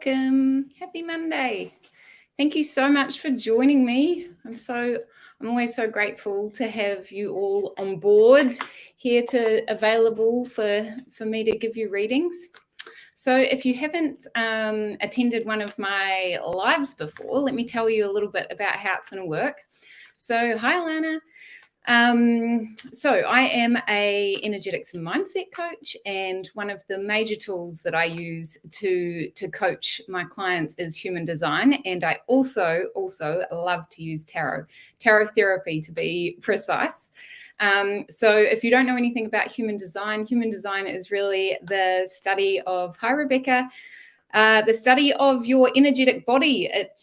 welcome. Happy Monday. Thank you so much for joining me. I'm always so grateful to have you all on board here available for me to give you readings. So if you haven't attended one of my lives before, let me tell you a little bit about how it's going to work. So hi, Alana. So I am a energetics and mindset coach, and one of the major tools that I use to coach my clients is human design. And I also love to use tarot therapy, to be precise. So if you don't know anything about human design is really the study of, hi Rebecca, the study of your energetic body. It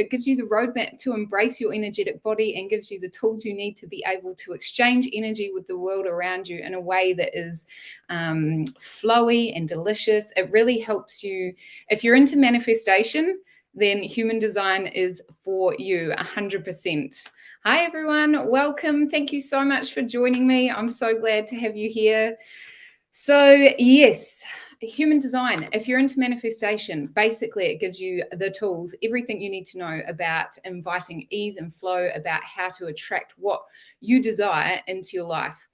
gives you the roadmap to embrace your energetic body and gives you the tools you need to be able to exchange energy with the world around you in a way that is flowy and delicious. It really helps you. If you're into manifestation, then human design is for you 100%. Hi, everyone. Welcome. Thank you so much for joining me. I'm so glad to have you here. So, yes, human design. If you're into manifestation, basically it gives you the tools, everything you need to know about inviting ease and flow, about how to attract what you desire into your life.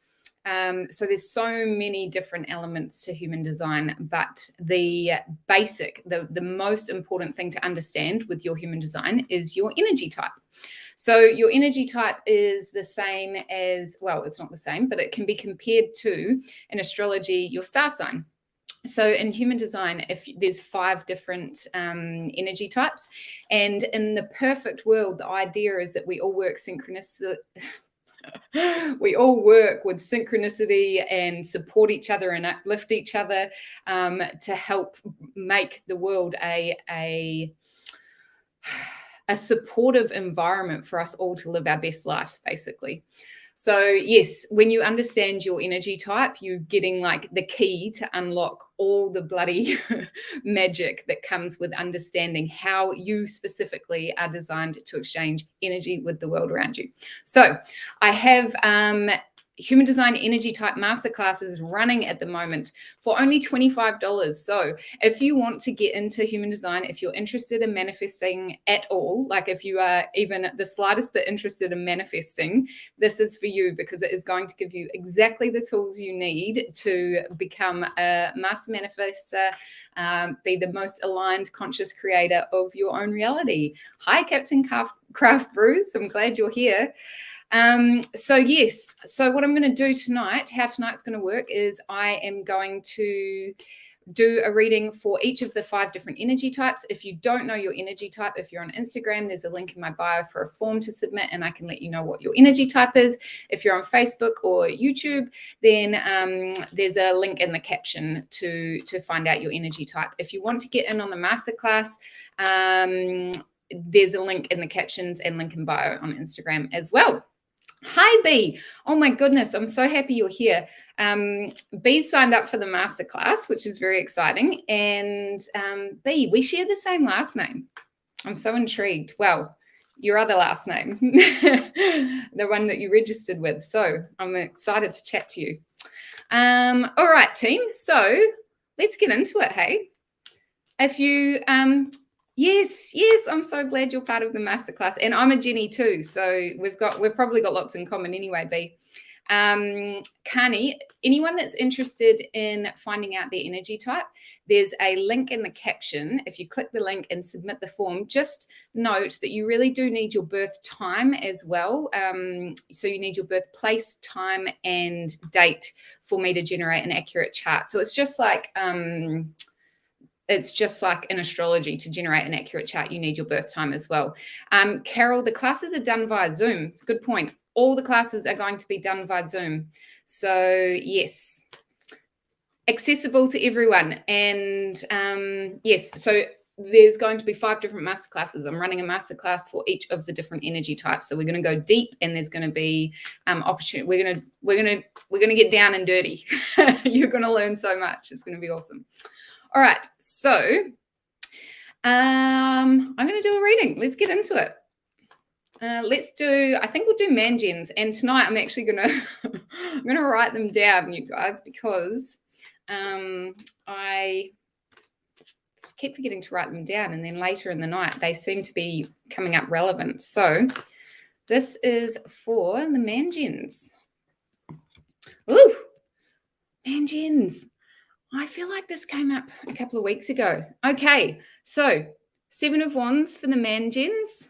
So there's so many different elements to human design, but the basic, the most important thing to understand with your human design is your energy type. So your energy type is the same as, well, it's not the same, but it can be compared to, in astrology, your star sign. So in human design, if there's 5 different energy types, and in the perfect world, the idea is that we all work we all work with synchronicity and support each other and uplift each other to help make the world a supportive environment for us all to live our best lives, basically. So yes, when you understand your energy type, you're getting like the key to unlock all the bloody magic that comes with understanding how you specifically are designed to exchange energy with the world around you. So I have human design energy type masterclasses running at the moment for only $25. So if you want to get into human design, if you're interested in manifesting at all, like if you are even the slightest bit interested in manifesting, this is for you, because it is going to give you exactly the tools you need to become a master manifester, be the most aligned conscious creator of your own reality. Hi, Captain Craft Brews. I'm glad you're here. So yes, so what I'm going to do tonight, how tonight's going to work is I am going to do a reading for each of the 5 different energy types. If you don't know your energy type, if you're on Instagram, there's a link in my bio for a form to submit, and I can let you know what your energy type is. If you're on Facebook or YouTube, then there's a link in the caption to find out your energy type. If you want to get in on the masterclass, there's a link in the captions and link in bio on Instagram as well. Hi, B. Oh my goodness, I'm so happy you're here. B signed up for the masterclass, which is very exciting. And B, we share the same last name. I'm so intrigued. Well, your other last name, the one that you registered with. So I'm excited to chat to you. All right, team. So let's get into it, hey? If you... Yes, I'm so glad you're part of the masterclass, and I'm a Jenny too, so we've probably got lots in common anyway, B. Kani, anyone that's interested in finding out their energy type, there's a link in the caption. If you click the link and submit the form, just note that you really do need your birth time as well. So you need your birthplace, time, and date for me to generate an accurate chart. So it's just like in astrology, to generate an accurate chart, you need your birth time as well. Carol, the classes are done via Zoom. Good point. All the classes are going to be done via Zoom. So yes, accessible to everyone. And yes, so there's going to be 5 different masterclasses. I'm running a masterclass for each of the different energy types. So we're going to go deep, and there's going to be opportunity. We're going to get down and dirty. You're going to learn so much. It's going to be awesome. All right, so I'm going to do a reading. Let's get into it. I think we'll do man-gens. And tonight I'm actually going to I'm going to write them down, you guys, because I keep forgetting to write them down, and then later in the night they seem to be coming up relevant. So this is for the Mangens. Ooh, Mangens. I feel like this came up a couple of weeks ago. Okay, so 7 of Wands for the Mangens.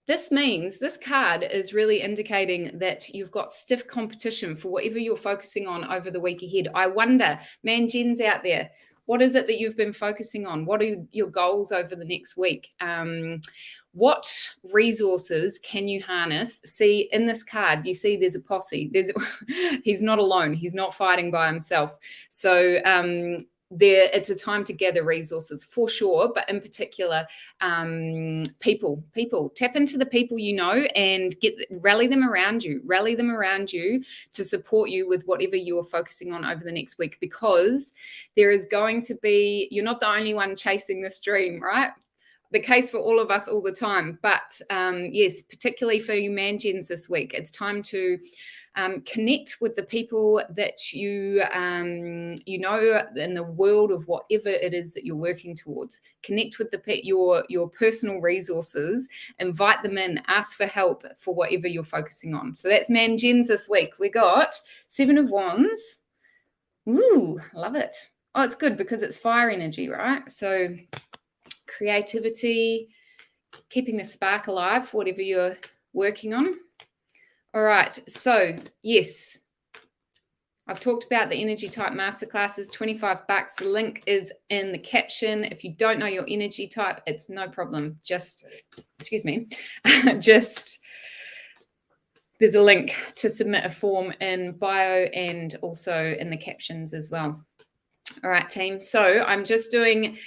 This means this card is really indicating that you've got stiff competition for whatever you're focusing on over the week ahead. I wonder, Mangens out there, what is it that you've been focusing on? What are your goals over the next week? What resources can you harness? See, in this card, you see there's a posse. He's not alone. He's not fighting by himself. So it's a time to gather resources for sure, but in particular, people. Tap into the people you know and rally them around you to support you with whatever you're focusing on over the next week, because there is going to be, you're not the only one chasing this dream, right? The case for all of us all the time, but yes, particularly for you Mangens this week, it's time to connect with the people that you know in the world of whatever it is that you're working towards. Connect with your personal resources, invite them in, ask for help for whatever you're focusing on. So that's Mangens this week. We got 7 of Wands. Ooh, love it. Oh, it's good because it's fire energy, right? So creativity, keeping the spark alive, whatever you're working on. All right, so yes, I've talked about the energy type masterclasses, $25. The link is in the caption. If you don't know your energy type, it's no problem. Just, excuse me, just there's a link to submit a form in bio and also in the captions as well. All right, team. So I'm just doing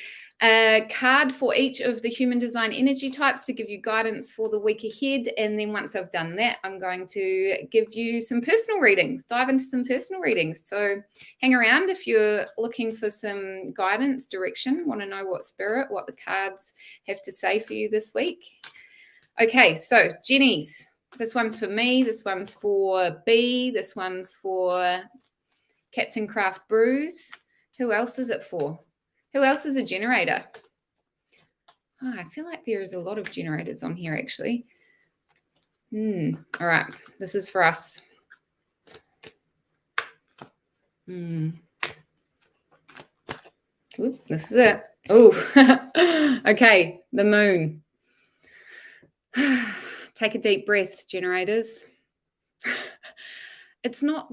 a card for each of the human design energy types to give you guidance for the week ahead. And then once I've done that, I'm going to give you some personal readings, dive into some personal readings. So hang around if you're looking for some guidance, direction, want to know what the cards have to say for you this week. Okay, so Jennies, this one's for me, this one's for B, this one's for Captain Craft Brews. Who else is it for? Who else is a generator? Oh, I feel like there is a lot of generators on here, actually. All right. This is for us. Oop, this is it. Oh, okay. The moon. Take a deep breath, generators. It's not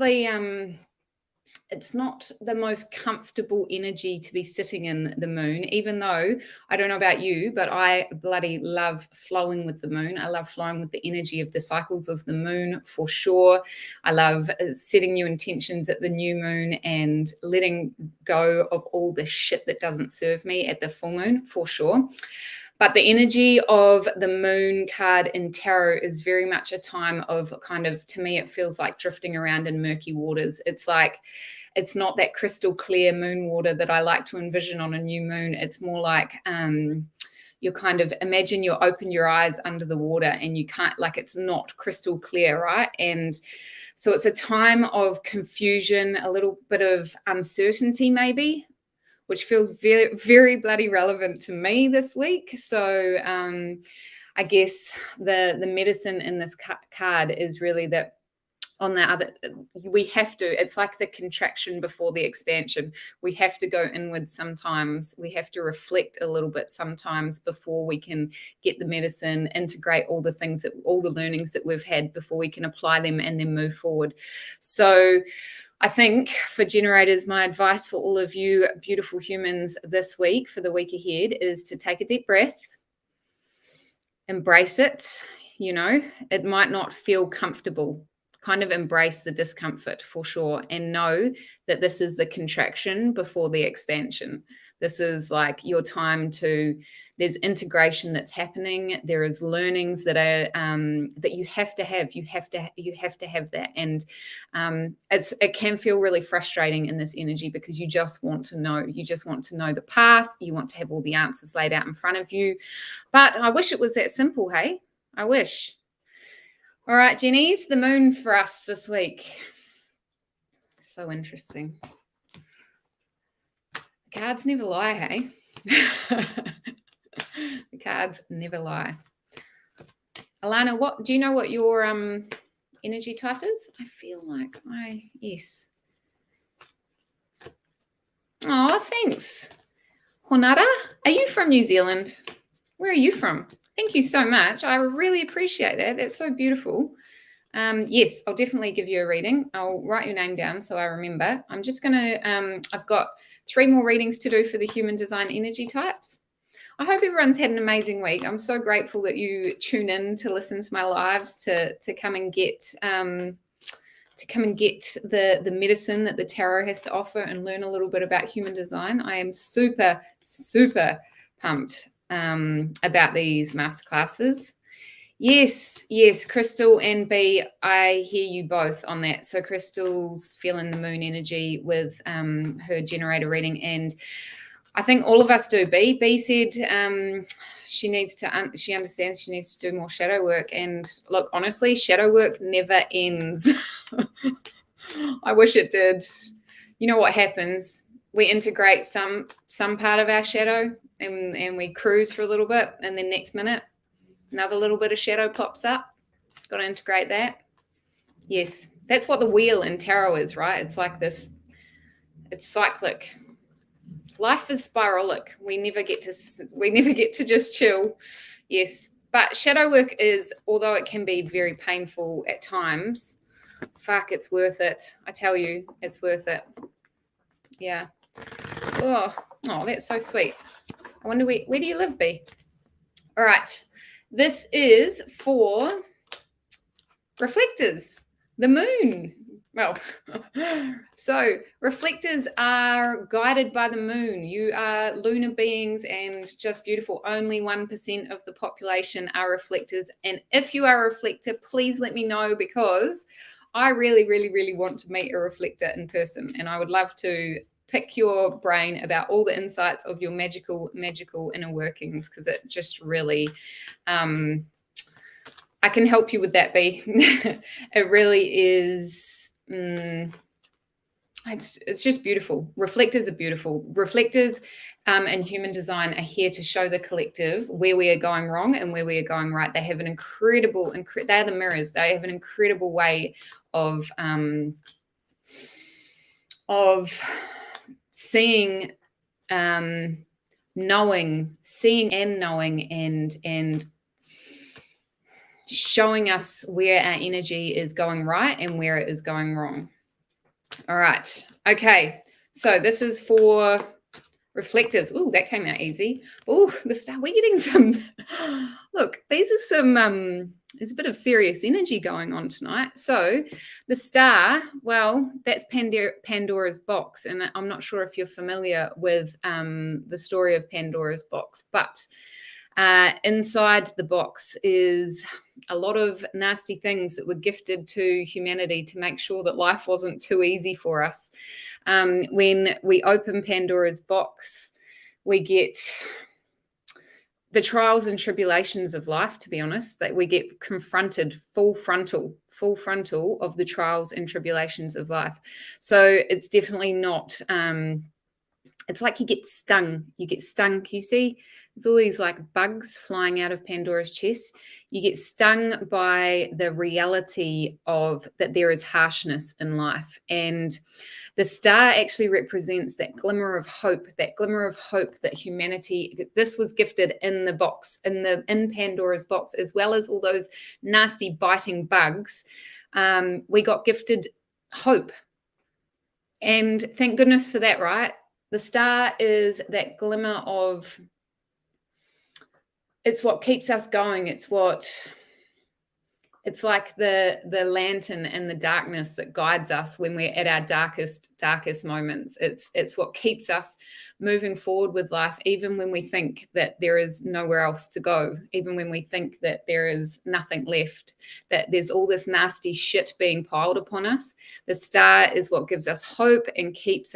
the most comfortable energy to be sitting in, the moon, even though I don't know about you, but I bloody love flowing with the moon. I love flowing with the energy of the cycles of the moon for sure. I love setting new intentions at the new moon and letting go of all the shit that doesn't serve me at the full moon for sure. But the energy of the moon card in tarot is very much a time of kind of, to me, it feels like drifting around in murky waters. It's like, it's not that crystal clear moon water that I like to envision on a new moon. It's more like you're kind of, imagine you open your eyes under the water and you can't, like, it's not crystal clear, right? And so it's a time of confusion, a little bit of uncertainty maybe, which feels very, very bloody relevant to me this week. So I guess the medicine in this card is really that on the other, we have to, it's like the contraction before the expansion. We have to go inward sometimes. We have to reflect a little bit sometimes before we can get the medicine, integrate all the learnings that we've had before we can apply them and then move forward. So I think for generators, my advice for all of you beautiful humans this week, for the week ahead, is to take a deep breath, embrace it. You know, it might not feel comfortable. Kind of embrace the discomfort for sure, and know that this is the contraction before the expansion. This is like your time to, there's integration that's happening. There is learnings that are that you have to have. You have to have that. And it can feel really frustrating in this energy because you just want to know. You just want to know the path. You want to have all the answers laid out in front of you. But I wish it was that simple, hey? I wish. All right, Jennies, the moon for us this week. So interesting. Cards never lie, hey? The cards never lie. Alana, what do you know what your energy type is? I feel like yes. Oh, thanks. Honara, are you from New Zealand? Where are you from? Thank you so much. I really appreciate that. That's so beautiful. Yes, I'll definitely give you a reading. I'll write your name down so I remember. I'm just going to, I've got 3 more readings to do for the human design energy types. I hope everyone's had an amazing week. I'm so grateful that you tune in to listen to my lives, to come and get the medicine that the tarot has to offer and learn a little bit about human design. I am super, super pumped about these masterclasses. Yes, Crystal and B, I hear you both on that. So Crystal's feeling the moon energy with her generator reading, and I think all of us do. B said she understands she needs to do more shadow work. And look, honestly, shadow work never ends. I wish it did. You know what happens? We integrate some part of our shadow and we cruise for a little bit, and then next minute, another little bit of shadow pops up. Got to integrate that. Yes, that's what the wheel in tarot is, right? It's like this. It's cyclic. Life is spiralic. We never get to just chill. Yes, but shadow work is, although it can be very painful at times, fuck, it's worth it. I tell you, it's worth it. Yeah. Oh, that's so sweet. I wonder where do you live, B? All right. This is for reflectors, the moon. Well, so reflectors are guided by the moon. You are lunar beings and just beautiful. Only 1% of the population are reflectors. And if you are a reflector, please let me know, because I really, really, really want to meet a reflector in person. And I would love to pick your brain about all the insights of your magical inner workings, because it just really... I can help you with that, B. It really is... it's just beautiful. Reflectors are beautiful. Reflectors and human design are here to show the collective where we are going wrong and where we are going right. They have an incredible, they are the mirrors. They have an incredible way of seeing, knowing and showing us where our energy is going right and where it is going wrong. All right. Okay. So this is for reflectors. Ooh, that came out easy. Ooh, the star. We're getting some. Look, these are some. There's a bit of serious energy going on tonight. So the star. Well, that's Pandora's box, and I'm not sure if you're familiar with the story of Pandora's box, but inside the box is a lot of nasty things that were gifted to humanity to make sure that life wasn't too easy for us. When we open Pandora's box, we get the trials and tribulations of life, to be honest, that we get confronted full frontal of the trials and tribulations of life. So it's definitely not, it's like you get stung. Can you see? There's all these like bugs flying out of Pandora's chest. You get stung by the reality of that there is harshness in life. And the star actually represents that glimmer of hope that humanity, this was gifted in the box, in Pandora's box, as well as all those nasty biting bugs. We got gifted hope. And thank goodness for that, right? The star is that glimmer of, it's what keeps us going. It's like the lantern in the darkness that guides us when we're at our darkest moments. It's what keeps us moving forward with life, even when we think that there is nowhere else to go, even when we think that there is nothing left, that there's all this nasty shit being piled upon us. The star is what gives us hope and keeps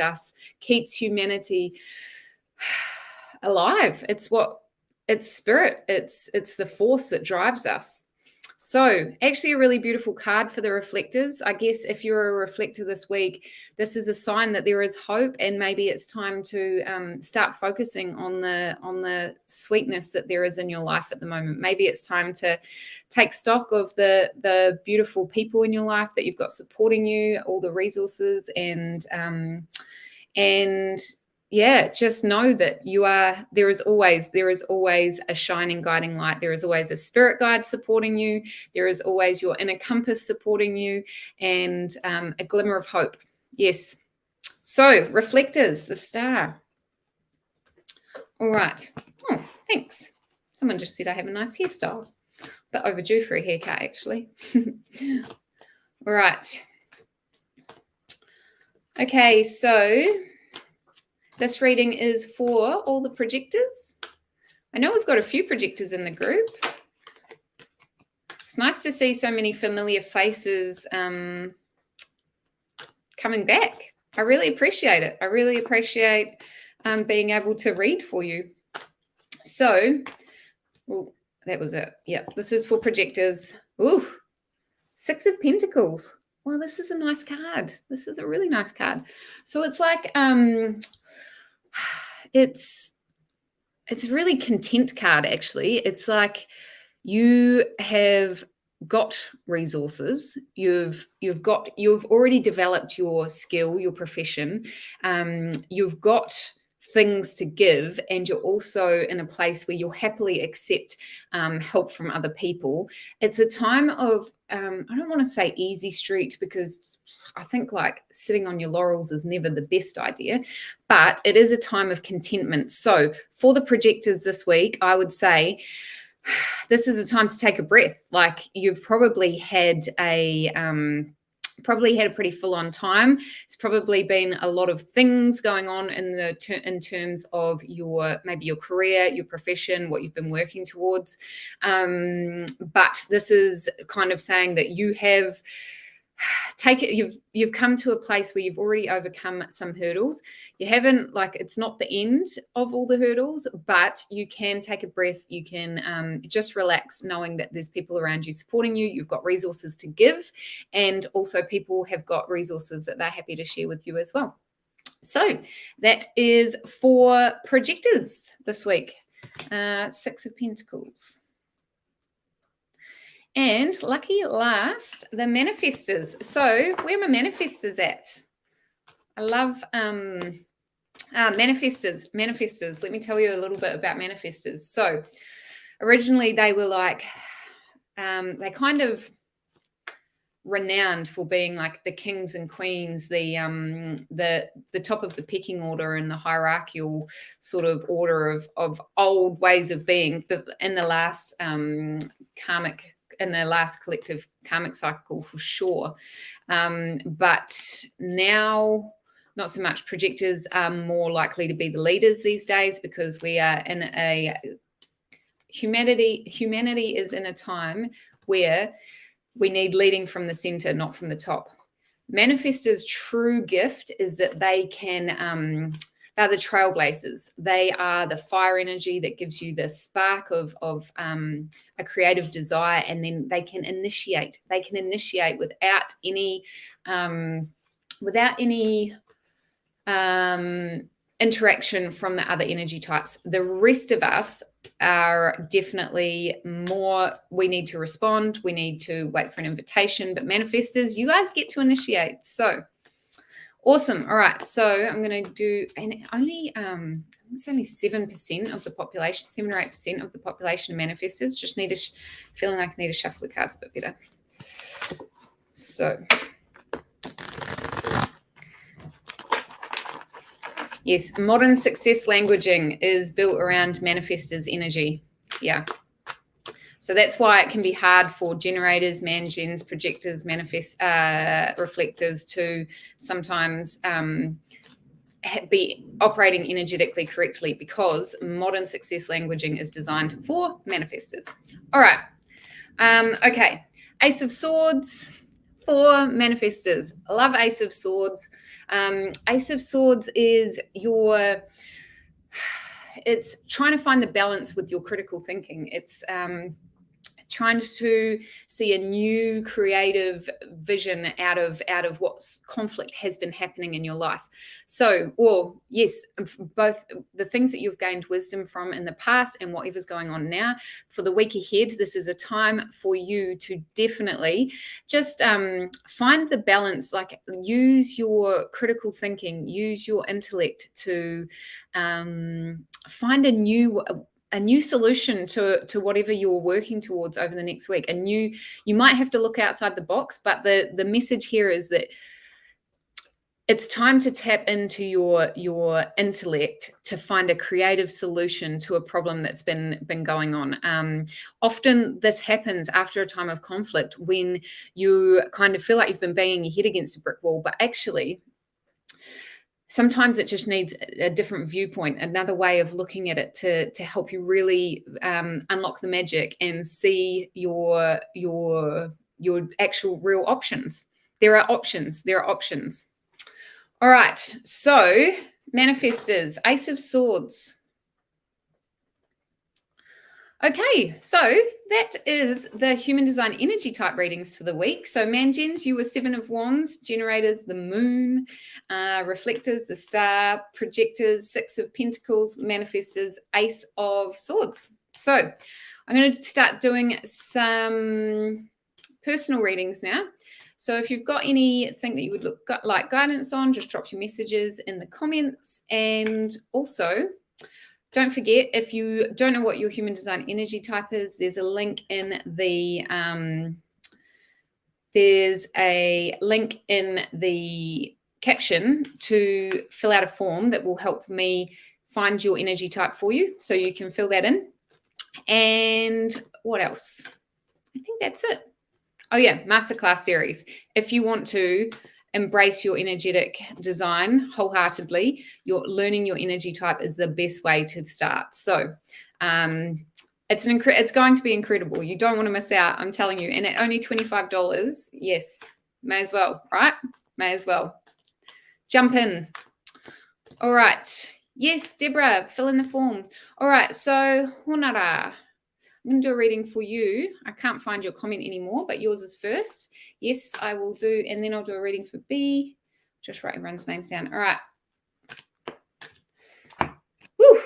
humanity alive. It's spirit. It's the force that drives us. So actually a really beautiful card for the reflectors. I guess if you're a reflector this week, this is a sign that there is hope, and maybe it's time to start focusing on the sweetness that there is in your life at the moment. Maybe it's time to take stock of the beautiful people in your life that you've got supporting you, all the resources, and yeah, just know that there is always a shining guiding light. There is always a spirit guide supporting you. There is always your inner compass supporting you, and a glimmer of hope. Yes. So reflectors, the star. All right. Oh, thanks. Someone just said I have a nice hairstyle, but overdue for a haircut, actually. All right. Okay, so this reading is for all the projectors. I know we've got a few projectors in the group. It's nice to see so many familiar faces coming back. I really appreciate it. I really appreciate being able to read for you. So, that was it. Yeah, this is for projectors. Ooh, 6 of Pentacles. Well, this is a nice card. This is a really nice card. So it's like it's a really content card, actually. It's like you have got resources. You've already developed your skill, your profession. You've got things to give, and you're also in a place where you'll happily accept help from other people. It's a time of I don't want to say easy street, because I think like sitting on your laurels is never the best idea, but it is a time of contentment. So for the projectors this week, I would say this is a time to take a breath. Like, you've probably had a pretty full-on time. It's probably been a lot of things going on in terms of maybe your career, your profession, what you've been working towards. But this is kind of saying that you have you've come to a place where you've already overcome some hurdles. You haven't, like, it's not the end of all the hurdles, but you can take a breath. You can just relax, knowing that there's people around you supporting you. You've got resources to give, and also people have got resources that they're happy to share with you as well. So that is for projectors this week. 6 of Pentacles. And lucky last, the manifestors. So where are my manifestors at? I love manifestors. Manifestors. Let me tell you a little bit about manifestors. So originally they were like, they kind of renowned for being like the kings and queens, the top of the pecking order and the hierarchical sort of order of old ways of being. But in the last collective karmic cycle, for sure. But now, not so much. Projectors are more likely to be the leaders these days, because we are in a humanity is in a time where we need leading from the center, not from the top. Manifestors' true gift is that they can they're the trailblazers. They are the fire energy that gives you the spark of a creative desire, and then they can initiate. They can initiate without any interaction from the other energy types. The rest of us are definitely more, we need to respond. We need to wait for an invitation. But manifestors, you guys get to initiate. So awesome. All right. So I'm going to do, and it's only 7% of the population, 7 or 8% of the population of manifestors. Just need feeling like I need to shuffle the cards a bit better. So yes, modern success languaging is built around manifestors' energy. Yeah. So that's why it can be hard for generators, man-gens, projectors, reflectors to sometimes be operating energetically correctly, because modern success languaging is designed for manifestors. All right. Okay. Ace of Swords for manifestors. I love Ace of Swords. Ace of Swords is it's trying to find the balance with your critical thinking. It's trying to see a new creative vision out of what conflict has been happening in your life. So, or yes, both the things that you've gained wisdom from in the past and whatever's going on now. For the week ahead, this is a time for you to definitely just find the balance, like use your critical thinking, use your intellect to find a new solution to whatever you're working towards over the next week. You might have to look outside the box, but the message here is that it's time to tap into your intellect to find a creative solution to a problem that's been going on. Often this happens after a time of conflict when you kind of feel like you've been banging your head against a brick wall, but actually sometimes it just needs a different viewpoint, another way of looking at it to help you really unlock the magic and see your actual real options. There are options. All right, so manifestors, Ace of Swords. Okay, so that is the human design energy type readings for the week. So Mangens, you were 7 of Wands, generators, the moon, reflectors, the star, projectors, 6 of Pentacles, manifestors, Ace of Swords. So I'm going to start doing some personal readings now. So if you've got anything that you would like guidance on, just drop your messages in the comments. And also, don't forget, if you don't know what your human design energy type is, there's a link in the caption to fill out a form that will help me find your energy type for you. So you can fill that in. And what else? I think that's it. Oh yeah, masterclass series. If you want to embrace your energetic design wholeheartedly, learning your energy type is the best way to start. So it's going to be incredible. You don't want to miss out, I'm telling you. And at only $25, yes, may as well, right? May as well. Jump in. All right. Yes, Deborah, fill in the form. All right, so Honara. I'm going to do a reading for you. I can't find your comment anymore, but yours is first. Yes, I will do. And then I'll do a reading for B. Just write everyone's names down. All right. Woo.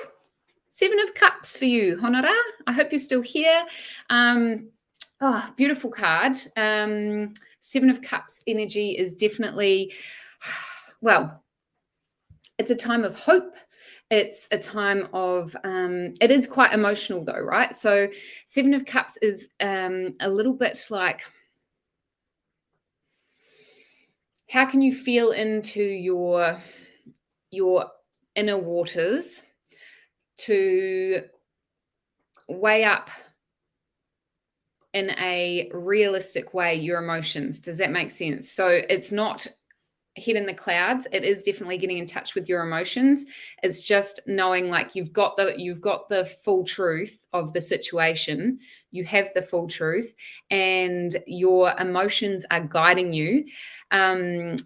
7 of Cups for you, Honora. I hope you're still here. Beautiful card. 7 of Cups energy is definitely, well, it's a time of hope. It's a time of, it is quite emotional though, right? So 7 of Cups is a little bit like, how can you feel into your inner waters to weigh up in a realistic way your emotions? Does that make sense? So it's not head in the clouds. It is definitely getting in touch with your emotions. It's just knowing like you've got the full truth of the situation. You have the full truth and your emotions are guiding you. And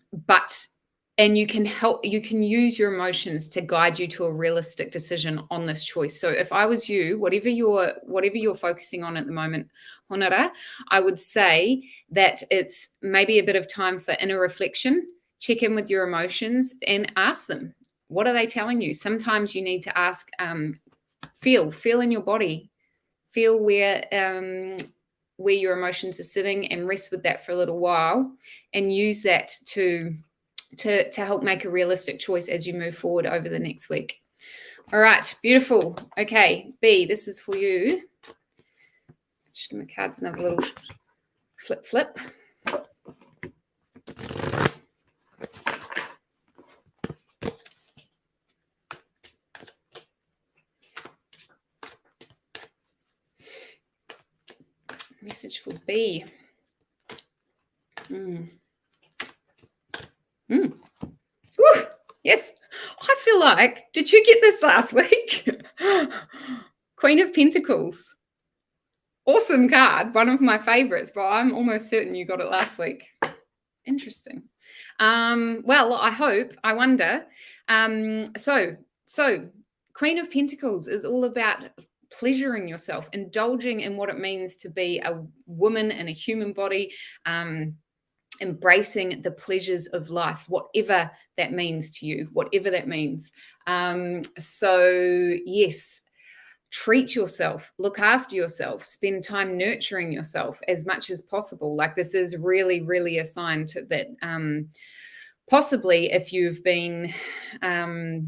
you can use your emotions to guide you to a realistic decision on this choice. So if I was you, whatever you're focusing on at the moment, Honora, I would say that it's maybe a bit of time for inner reflection. Check in with your emotions and ask them, what are they telling you? Sometimes you need to ask, feel in your body, feel where your emotions are sitting and rest with that for a little while and use that to help make a realistic choice as you move forward over the next week. All right, beautiful. Okay, B, this is for you. Just give my cards another little flip. Message for B. Woo, yes. I feel like, did you get this last week? Queen of Pentacles. Awesome card. One of my favorites, but I'm almost certain you got it last week. Interesting. Well, I wonder. So Queen of Pentacles is all about pleasuring yourself, indulging in what it means to be a woman in a human body, embracing the pleasures of life, whatever that means to you, whatever that means. So yes, treat yourself, look after yourself, spend time nurturing yourself as much as possible. Like, this is really, really a sign that possibly if you've been, I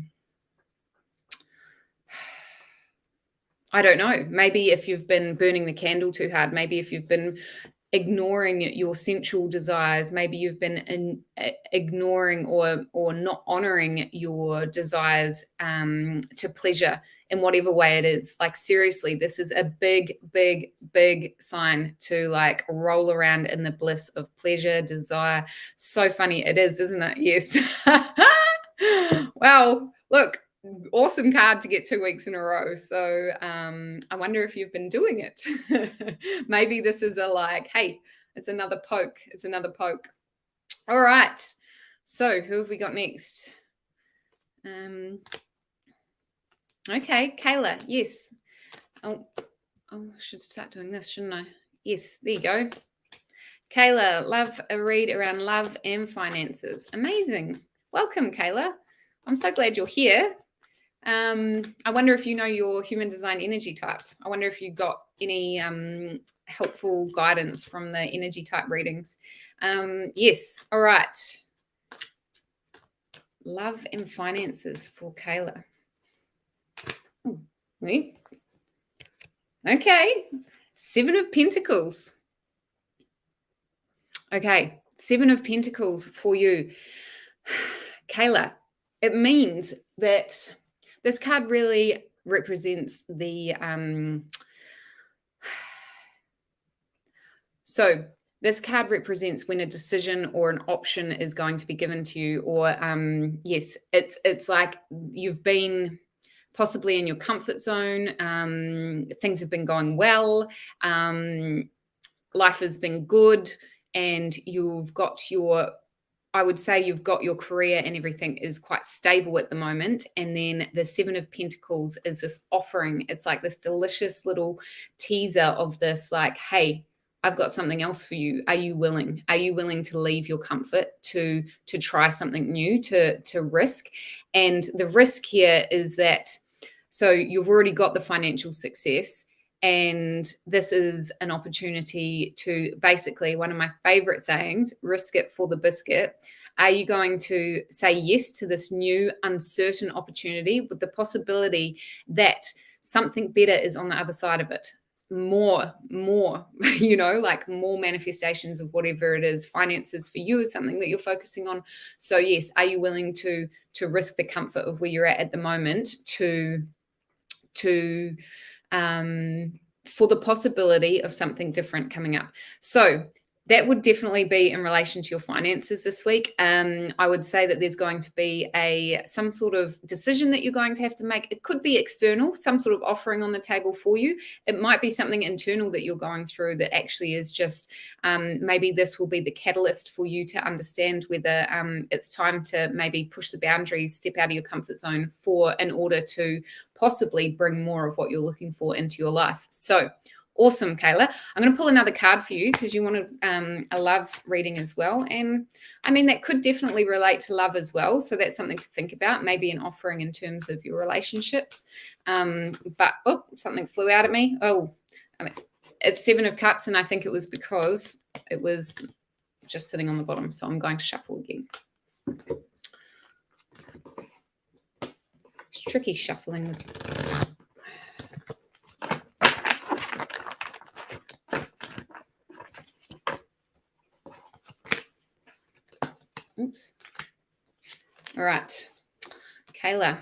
don't know, maybe if you've been burning the candle too hard, maybe if you've been ignoring your sensual desires, maybe you've been ignoring or not honoring your desires to pleasure in whatever way it is. Like, seriously, this is a big, big, big sign to like roll around in the bliss of pleasure, desire. So funny it is, isn't it? Yes. Well, look, awesome card to get 2 weeks in a row. So I wonder if you've been doing it. Maybe this is a like, hey, it's another poke. It's another poke. All right. So who have we got next? Okay, Kayla. Yes. Oh, I should start doing this, shouldn't I? Yes, there you go. Kayla, love a read around love and finances. Amazing. Welcome, Kayla. I'm so glad you're here. I wonder if you know your human design energy type. I wonder if you got any helpful guidance from the energy type readings. Yes. All right. Love and finances for Kayla. Ooh, me? Okay. 7 of Pentacles. Okay. 7 of Pentacles for you. Kayla, it means that this card really represents the, so this card represents when a decision or an option is going to be given to you, or yes, it's like you've been possibly in your comfort zone. Things have been going well. Life has been good, and you've got your, I would say you've got your career and everything is quite stable at the moment. And then the 7 of Pentacles is this offering. It's like this delicious little teaser of this, like, hey, I've got something else for you. Are you willing? Are you willing to leave your comfort to try something new, to risk? And the risk here is that, so you've already got the financial success, and this is an opportunity to basically, one of my favorite sayings, risk it for the biscuit. Are you going to say yes to this new uncertain opportunity with the possibility that something better is on the other side of it? More, you know, like more manifestations of whatever it is. Finances for you is something that you're focusing on. So yes, are you willing to risk the comfort of where you're at the moment to for the possibility of something different coming up? So that would definitely be in relation to your finances this week. I would say that there's going to be some sort of decision that you're going to have to make. It could be external, some sort of offering on the table for you. It might be something internal that you're going through that actually is just, maybe this will be the catalyst for you to understand whether it's time to maybe push the boundaries, step out of your comfort zone in order to possibly bring more of what you're looking for into your life. So awesome, Kayla. I'm going to pull another card for you because you wanted a love reading as well. And I mean, that could definitely relate to love as well. So that's something to think about, maybe an offering in terms of your relationships. But, oh, something flew out at me. Oh, I mean, it's 7 of Cups, and I think it was because it was just sitting on the bottom. So I'm going to shuffle again. It's tricky shuffling. Oops. All right, Kayla.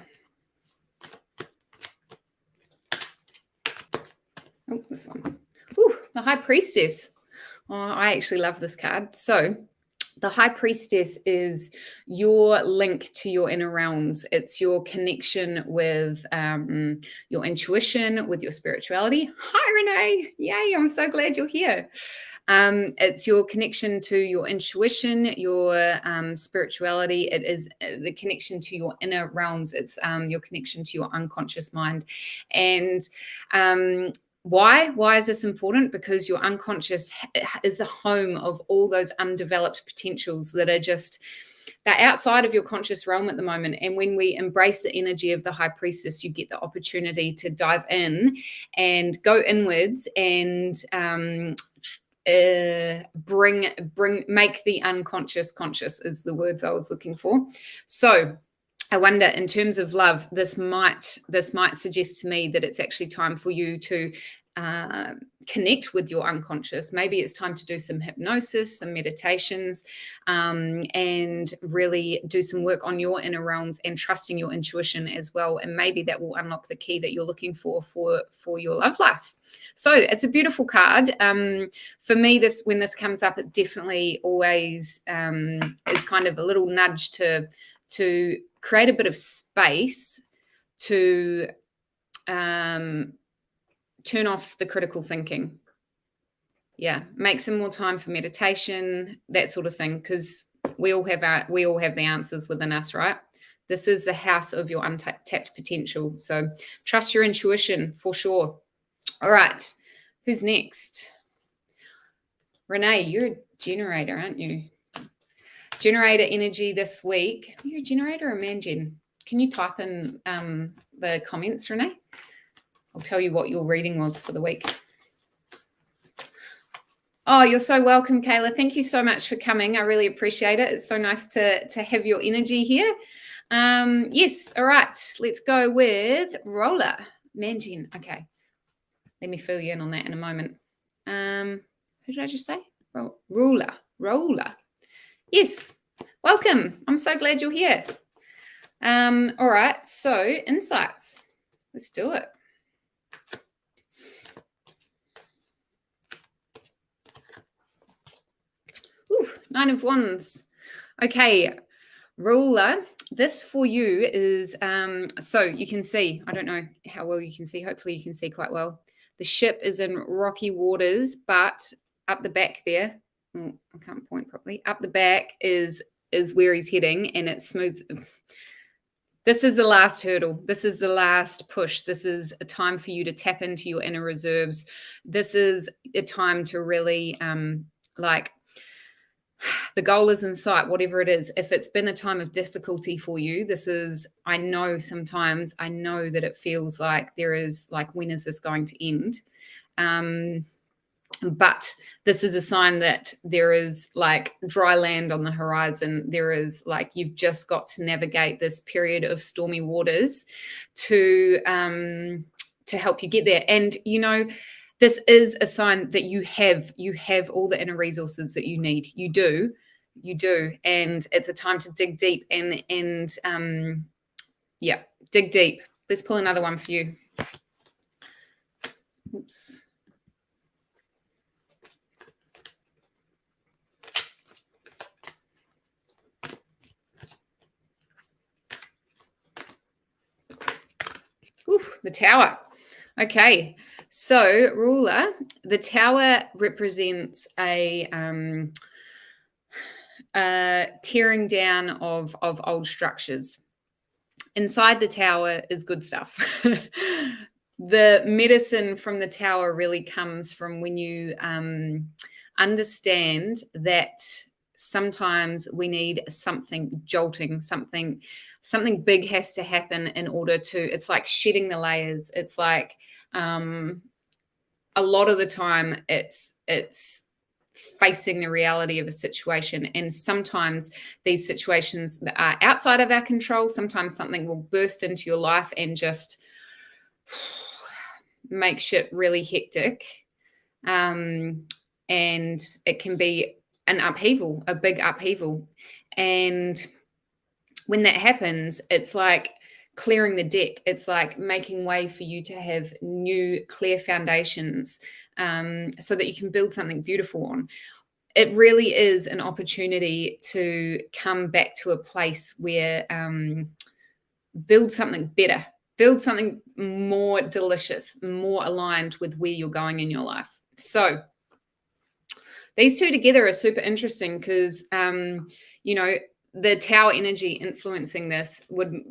Oh, this one. Ooh, the High Priestess. Oh, I actually love this card. So the High Priestess is your link to your inner realms. It's your connection with your intuition, with your spirituality. Hi, Renee. Yay, I'm so glad you're here. It's your connection to your intuition, your spirituality. It is the connection to your inner realms. It's your connection to your unconscious mind. And why is this important? Because your unconscious is the home of all those undeveloped potentials that are just, they're outside of your conscious realm at the moment. And when we embrace the energy of the high priestess, you get the opportunity to dive in and go inwards and make the unconscious conscious, is the words I was looking for. So I wonder, in terms of love, this might suggest to me that it's actually time for you to connect with your unconscious. Maybe it's time to do some hypnosis, some meditations, and really do some work on your inner realms and trusting your intuition as well. And maybe that will unlock the key that you're looking for your love life. So it's a beautiful card. For me, when this comes up, it definitely always is kind of a little nudge to create a bit of space to turn off the critical thinking. Yeah, make some more time for meditation, that sort of thing, because we all have the answers within us, right? This is the house of your untapped potential. So trust your intuition for sure. All right, who's next? Renee, you're a generator, aren't you? Generator energy this week. Are you a generator or a man-gen? Can you type in the comments, Renee? I'll tell you what your reading was for the week. Oh, you're so welcome, Kayla. Thank you so much for coming. I really appreciate it. It's so nice to have your energy here. Yes, all right. Let's go with Roller. Man-gen. Okay. Let me fill you in on that in a moment. Who did I just say? Roller. Yes. Welcome. I'm so glad you're here. All right. So insights. Let's do it. Ooh, 9 of Wands. Okay, Ruler. This for you is, so you can see, I don't know how well you can see. Hopefully you can see quite well. The ship is in rocky waters, but up the back there, I can't point properly. Up the back is where he's heading, and it's smooth. This is the last hurdle. This is the last push. This is a time for you to tap into your inner reserves. This is a time to really, the goal is in sight, whatever it is. If it's been a time of difficulty for you, I know that it feels like there is, like, when is this going to end? But this is a sign that there is, like, dry land on the horizon. There is, like, you've just got to navigate this period of stormy waters to help you get there. And, this is a sign that you have all the inner resources that you need. You do. And it's a time to dig deep and dig deep. Let's pull another one for you. Oops. Ooh, the Tower. Okay. So, Ruler, the Tower represents a tearing down of old structures. Inside the Tower is good stuff. The medicine from the Tower really comes from when you understand that sometimes we need something jolting, something big has to happen in order to, it's like shedding the layers. It's like, a lot of the time it's facing the reality of a situation. And sometimes these situations are outside of our control. Sometimes something will burst into your life and just make shit really hectic. And it can be an upheaval, a big upheaval. And when that happens, it's like clearing the deck. It's like making way for you to have new, clear foundations, so that you can build something beautiful on. It really is an opportunity to come back to a place where build something better, build something more delicious, more aligned with where you're going in your life. So these two together are super interesting because, you know, the Tower energy influencing this would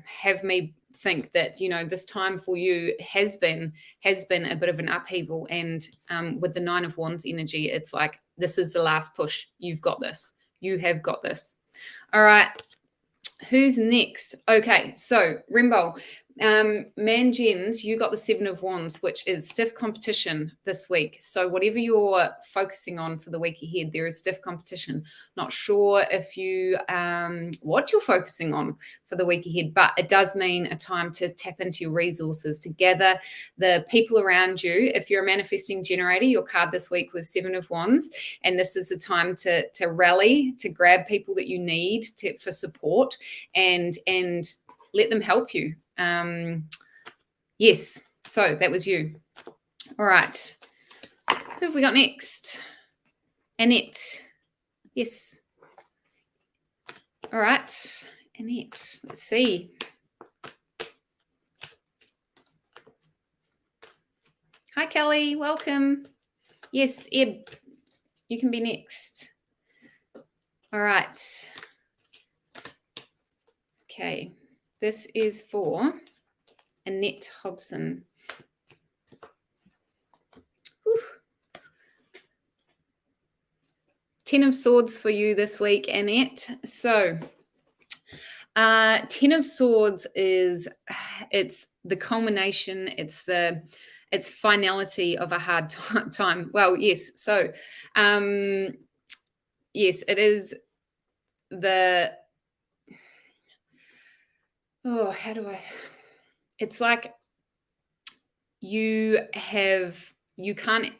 have me think that, you know, this time for you has been a bit of an upheaval. And with the Nine of Wands energy, it's like, this is the last push. You've got this. You have got this. All right. Who's next? Okay, so Rimbo, Jens, you got the Seven of Wands, which is stiff competition this week. So whatever you're focusing on for the week ahead, there is stiff competition. Not sure if you what you're focusing on for the week ahead, but it does mean a time to tap into your resources, to gather the people around you. If you're a manifesting generator, your card this week was Seven of Wands, and this is a time to rally, to grab people that you need for support, and let them help you. Yes, so that was you. All right, who have we got next? Annette. Yes. All right, Annette, let's see. Hi, Kelly, welcome. Yes, Eb, you can be next. All right. Okay, this is for Annette Hobson. Whew. 10 of Swords for you this week, Annette. So 10 of Swords is, it's the culmination, it's finality of a hard time. Well, yes. So yes, it is it's like you can't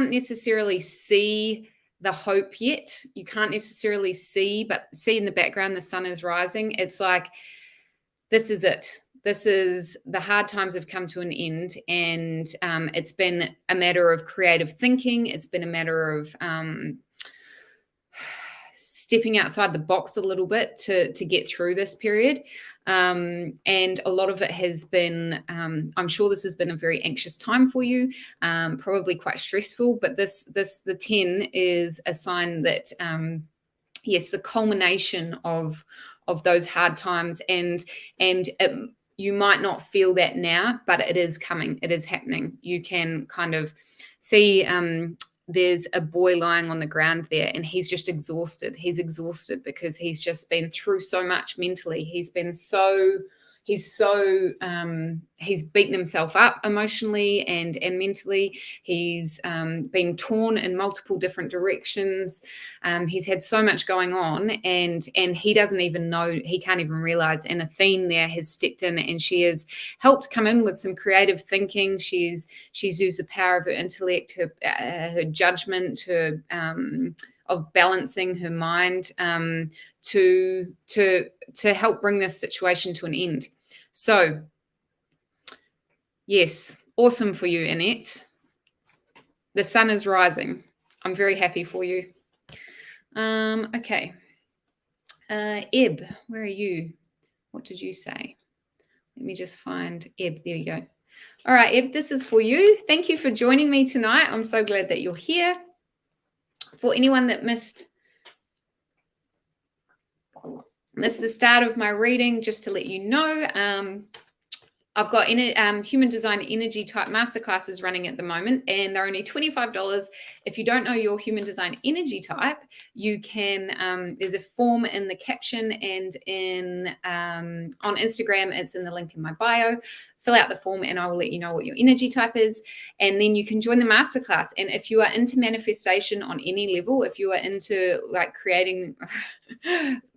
necessarily see the hope yet. You can't necessarily see, but see in the background, the sun is rising. It's like, this is it. This is, the hard times have come to an end, and it's been a matter of creative thinking. It's been a matter of stepping outside the box a little bit to get through this period. And a lot of it has been, I'm sure this has been a very anxious time for you, probably quite stressful, but the 10 is a sign that, yes, the culmination of those hard times, and you might not feel that now, but it is coming. It is happening. You can kind of see, there's a boy lying on the ground there, and he's just exhausted. He's exhausted because he's just been through so much mentally. He's beaten himself up emotionally and mentally. He's been torn in multiple different directions. He's had so much going on, and he doesn't even know, he can't even realize. And Athene there has stepped in, and she has helped come in with some creative thinking. She's used the power of her intellect, her judgment, her of balancing her mind, to help bring this situation to an end. So yes, awesome for you, Annette. The sun is rising. I'm very happy for you. Okay. Eb, where are you? What did you say? Let me just find Eb. There you go. All right, Eb, this is for you. Thank you for joining me tonight. I'm so glad that you're here. For anyone that missed the start of my reading, just to let you know, I've got human design energy type masterclasses running at the moment, and they're only $25. If you don't know your human design energy type, you can, there's a form in the caption, and on Instagram, it's in the link in my bio. Fill out the form and I will let you know what your energy type is. And then you can join the masterclass. And if you are into manifestation on any level, if you are into like creating,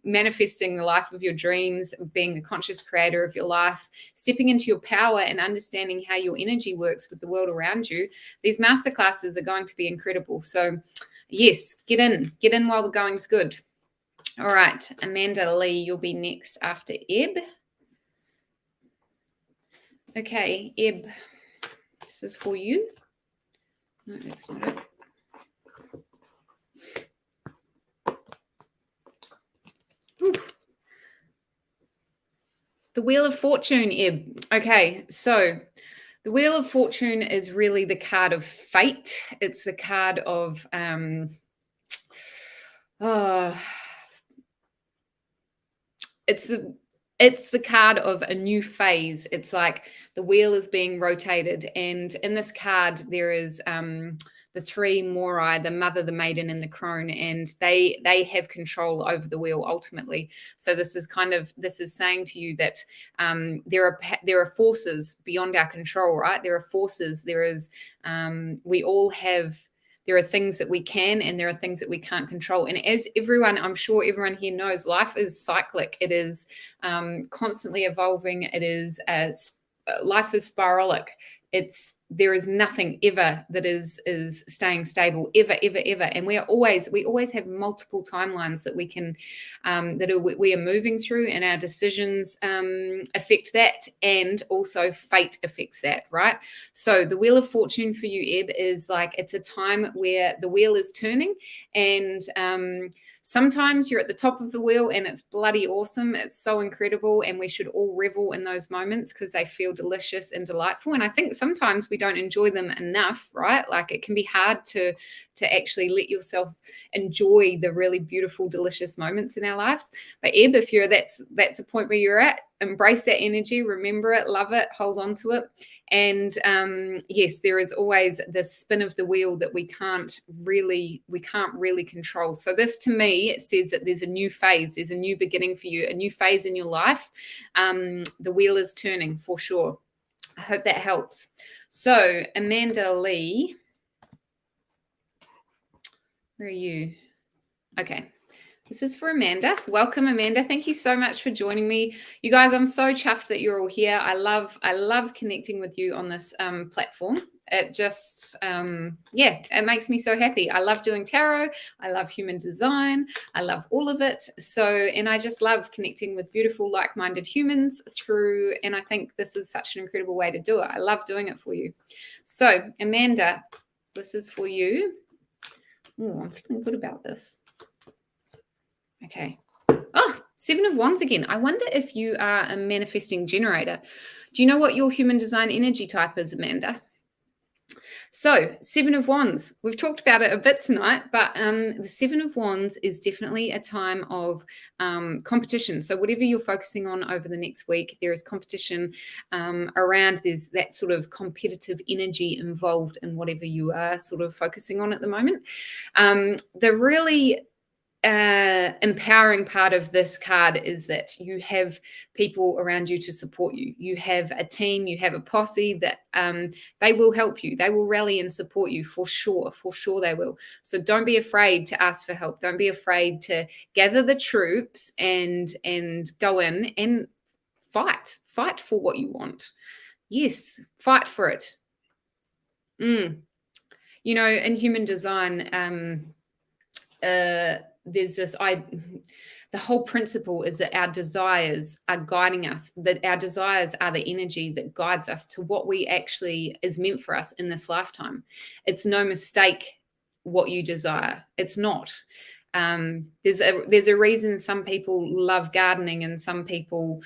manifesting the life of your dreams, being the conscious creator of your life, stepping into your power and understanding how your energy works with the world around you, these masterclasses are going to be incredible. So yes, get in while the going's good. All right, Amanda Lee, you'll be next after Eb. Okay, Eb, this is for you. No, that's not it. Ooh. The Wheel of Fortune, Eb. Okay, so The Wheel of Fortune is really the card of fate. It's the card of it's the card of a new phase. It's like the wheel is being rotated, and in this card there is the three Morai, the mother, the maiden, and the crone, and they have control over the wheel ultimately. So this is saying to you that there are forces beyond our control, right? There are forces. We all have. There are things that we can, and there are things that we can't control. And as I'm sure everyone here knows, life is cyclic. It is constantly evolving. Life is spiralic. There is nothing ever that is staying stable ever, and we always have multiple timelines that we can we are moving through, and our decisions affect that, and also fate affects that, right? So the Wheel of Fortune for you, Eb, is like it's a time where the wheel is turning, and sometimes you're at the top of the wheel and it's bloody awesome. It's so incredible, and we should all revel in those moments because they feel delicious and delightful. And I think sometimes we don't enjoy them enough, right? Like it can be hard to actually let yourself enjoy the really beautiful, delicious moments in our lives. But Eb, if that's a point where you're at, embrace that energy, remember it, love it, hold on to it. And yes, there is always this spin of the wheel that we can't really control. So this, to me, it says that there's a new phase, there's a new beginning for you, a new phase in your life. The wheel is turning for sure. I hope that helps. So Amanda Lee, where are you? Okay. This is for Amanda. Welcome, Amanda. Thank you so much for joining me. You guys, I'm so chuffed that you're all here. I love connecting with you on this platform. It just, it makes me so happy. I love doing tarot. I love human design. I love all of it. And I just love connecting with beautiful, like-minded humans and I think this is such an incredible way to do it. I love doing it for you. So, Amanda, this is for you. Oh, I'm feeling good about this. Okay. Oh, 7 of Wands again. I wonder if you are a manifesting generator. Do you know what your human design energy type is, Amanda? So 7 of Wands. We've talked about it a bit tonight, but the 7 of Wands is definitely a time of competition. So whatever you're focusing on over the next week, there is competition around. There's that sort of competitive energy involved in whatever you are sort of focusing on at the moment. The really empowering part of this card is that you have people around you to support you. You have a team, you have a posse that they will help you. They will rally and support you for sure. For sure they will. So don't be afraid to ask for help. Don't be afraid to gather the troops and go in and fight for what you want. Yes, fight for it. You know, in human design, there's this the whole principle is that our desires are guiding us, that our desires are the energy that guides us to what we actually is meant for us in this lifetime. It's no mistake what you desire. It's not. There's a reason some people love gardening and some people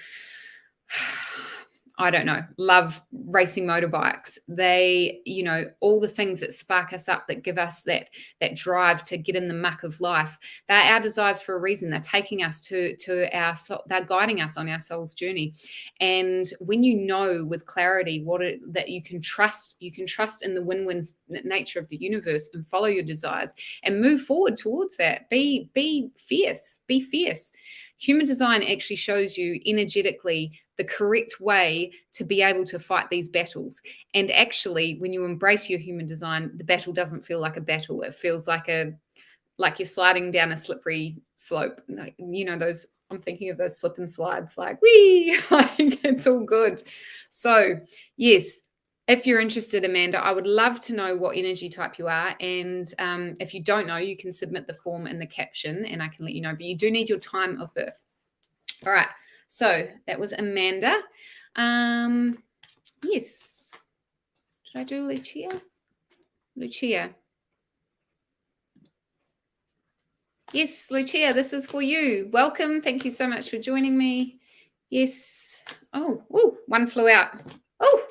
I don't know, love racing motorbikes. They, you know, all the things that spark us up, that give us that drive to get in the muck of life. They're our desires for a reason. They're taking us to our soul. They're guiding us on our soul's journey. And when you know with clarity that you can trust in the win-win nature of the universe and follow your desires and move forward towards that. Be fierce. Be fierce. Human design actually shows you energetically the correct way to be able to fight these battles. And actually, when you embrace your human design, the battle doesn't feel like a battle. It feels like you're sliding down a slippery slope. You know, those, I'm thinking of those slip and slides, like, whee, like it's all good. So yes, if you're interested, Amanda, I would love to know what energy type you are. And if you don't know, you can submit the form in the caption and I can let you know. But you do need your time of birth. All right. So that was Amanda. Yes. Did I do Lucia? Lucia. Yes, Lucia, this is for you. Welcome. Thank you so much for joining me. Yes. Oh, one flew out. Oh,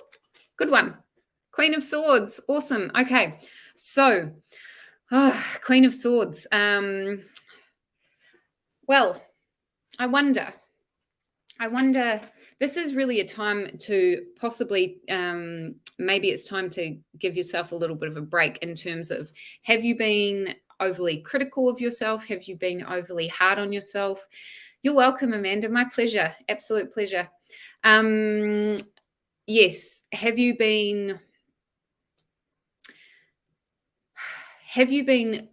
Good one. Queen of Swords. Awesome. Okay. So, Queen of Swords. Well, I wonder, this is really a time to possibly, maybe it's time to give yourself a little bit of a break in terms of, have you been overly critical of yourself? Have you been overly hard on yourself? You're welcome, Amanda. My pleasure. Absolute pleasure. Yes. Have you been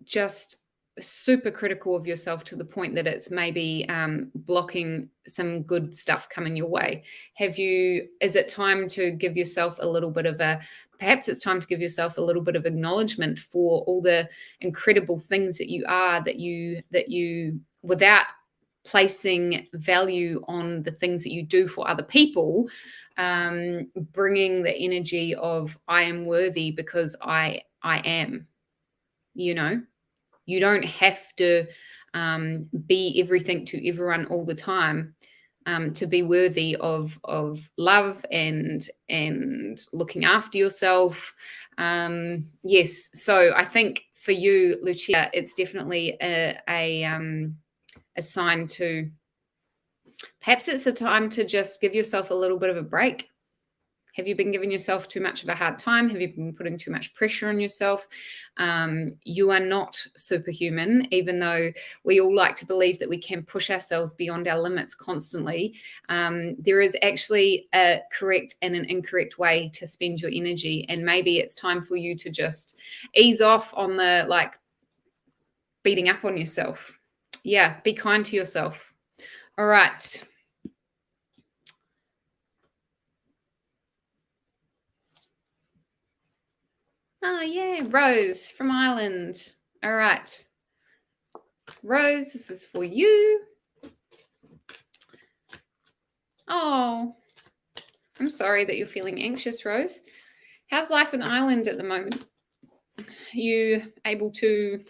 just super critical of yourself to the point that it's maybe blocking some good stuff coming your way? Is it time to give yourself a little bit of perhaps it's time to give yourself a little bit of acknowledgement for all the incredible things that you are, that you without placing value on the things that you do for other people, bringing the energy of, I am worthy because I am, you don't have to be everything to everyone all the time to be worthy of love and looking after yourself. Yes. So I think for you, Lucia, it's definitely a sign to, perhaps it's a time to just give yourself a little bit of a break. Have you been giving yourself too much of a hard time? Have you been putting too much pressure on yourself? You are not superhuman, even though we all like to believe that we can push ourselves beyond our limits constantly. There is actually a correct and an incorrect way to spend your energy. And maybe it's time for you to just ease off on the beating up on yourself. Yeah, be kind to yourself. All right. Oh, yeah, Rose from Ireland. All right. Rose, this is for you. Oh, I'm sorry that you're feeling anxious, Rose. How's life in Ireland at the moment? Are you able to,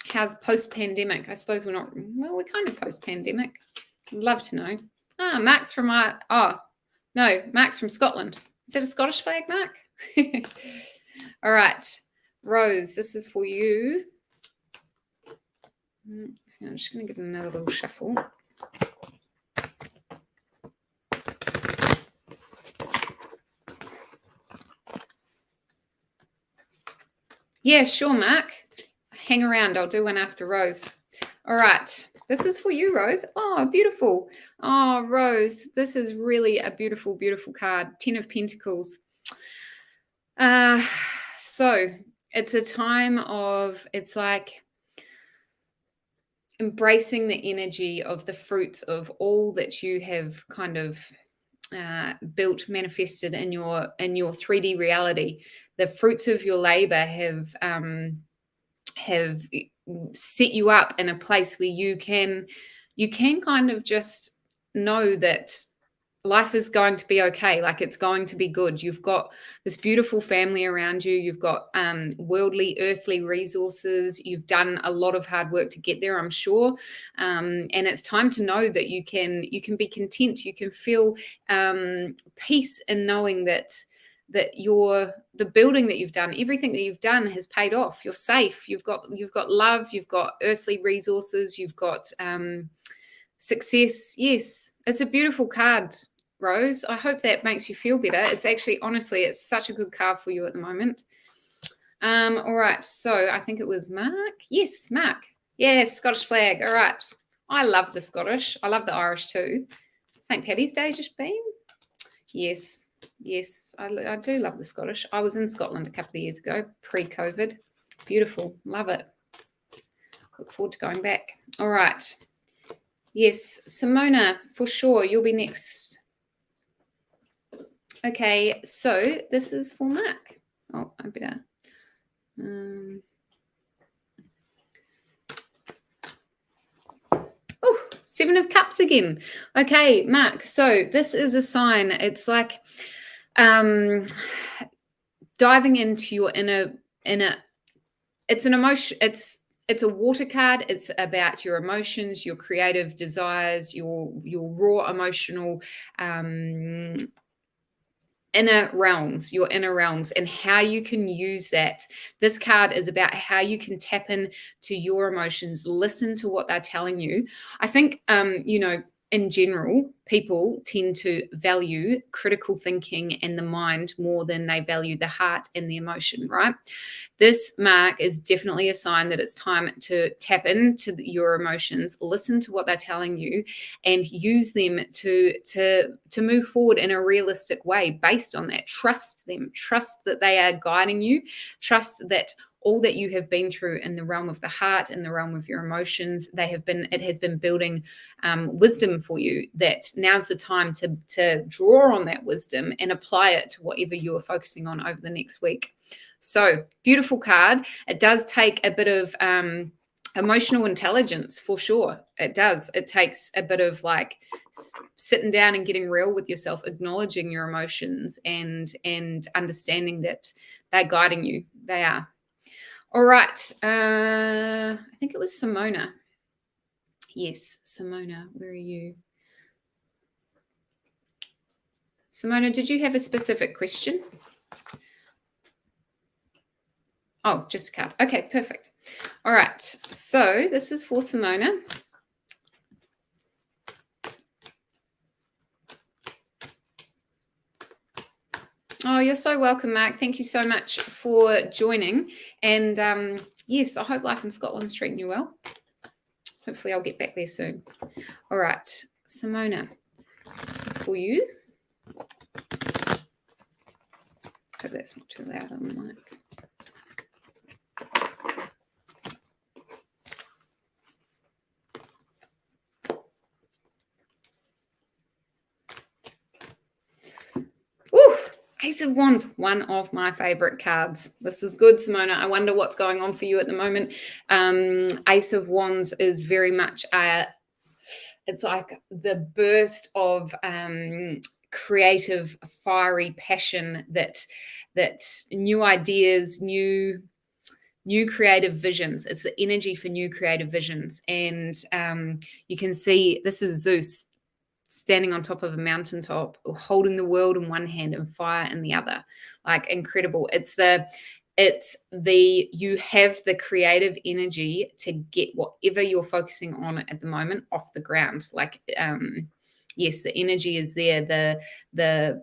how's post-pandemic? I suppose we're kind of post-pandemic. I'd love to know. Mark's from, Mark's from Scotland. Is that a Scottish flag, Mark? All right, Rose, this is for you. I'm just going to give them another little shuffle. Yeah, sure, Mark. Hang around. I'll do one after Rose. All right. This is for you, Rose. Oh, beautiful. Oh, Rose, this is really a beautiful, beautiful card. 10 of Pentacles. So it's a time of, it's like embracing the energy of the fruits of all that you have kind of built, manifested in your 3D reality. The fruits of your labor have set you up in a place where you can kind of just know that life is going to be okay. Like, it's going to be good. You've got this beautiful family around you. You've got worldly, earthly resources. You've done a lot of hard work to get there, I'm sure. And it's time to know that you can be content. You can feel peace in knowing that the building that you've done, everything that you've done has paid off. You're safe. You've got love. You've got earthly resources. You've got success. Yes, it's a beautiful card, Rose. I hope that makes you feel better. It's actually, honestly, it's such a good card for you at the moment. All right. So I think it was Mark. Yes, Mark. Yes, Scottish flag. All right. I love the Scottish. I love the Irish too. St. Paddy's Day just been. Yes. Yes, I do love the Scottish. I was in Scotland a couple of years ago, pre-COVID. Beautiful. Love it. Look forward to going back. All right. Yes, Simona, for sure. You'll be next. Okay, so this is for Mark. Oh, I better. 7 of Cups again. Okay, Mark. So this is a sign. It's like diving into your inner. It's an emotion. It's a water card. It's about your emotions, your creative desires, your raw emotional your inner realms, and how you can use that. This card is about how you can tap in to your emotions, listen to what they're telling you. I think, in general, people tend to value critical thinking and the mind more than they value the heart and the emotion, right? This mark is definitely a sign that it's time to tap into your emotions, listen to what they're telling you, and use them to move forward in a realistic way based on that. Trust them, trust that they are guiding you, trust that all that you have been through in the realm of the heart, in the realm of your emotions, it has been building wisdom for you, that now's the time to draw on that wisdom and apply it to whatever you are focusing on over the next week. So, beautiful card. It does take a bit of emotional intelligence, for sure. It does. It takes a bit of like sitting down and getting real with yourself, acknowledging your emotions and understanding that they're guiding you. They are. All right. I think it was Simona. Yes, Simona, where are you? Simona, did you have a specific question? Oh, just a card. Okay, perfect. All right. So this is for Simona. Oh, you're so welcome, Mark. Thank you so much for joining. And yes, I hope life in Scotland's treating you well. Hopefully I'll get back there soon. All right, Simona, this is for you. Hope that's not too loud on the mic. Woo! Ace of Wands, one of my favorite cards. This is good, Simona. I wonder what's going on for you at the moment. Ace of Wands is very much it's like the burst of creative, fiery passion that new ideas, new creative visions. It's the energy for new creative visions. And you can see this is Zeus standing on top of a mountaintop, holding the world in one hand and fire in the other. Like, incredible. You have the creative energy to get whatever you're focusing on at the moment off the ground. Like, yes, the energy is there. The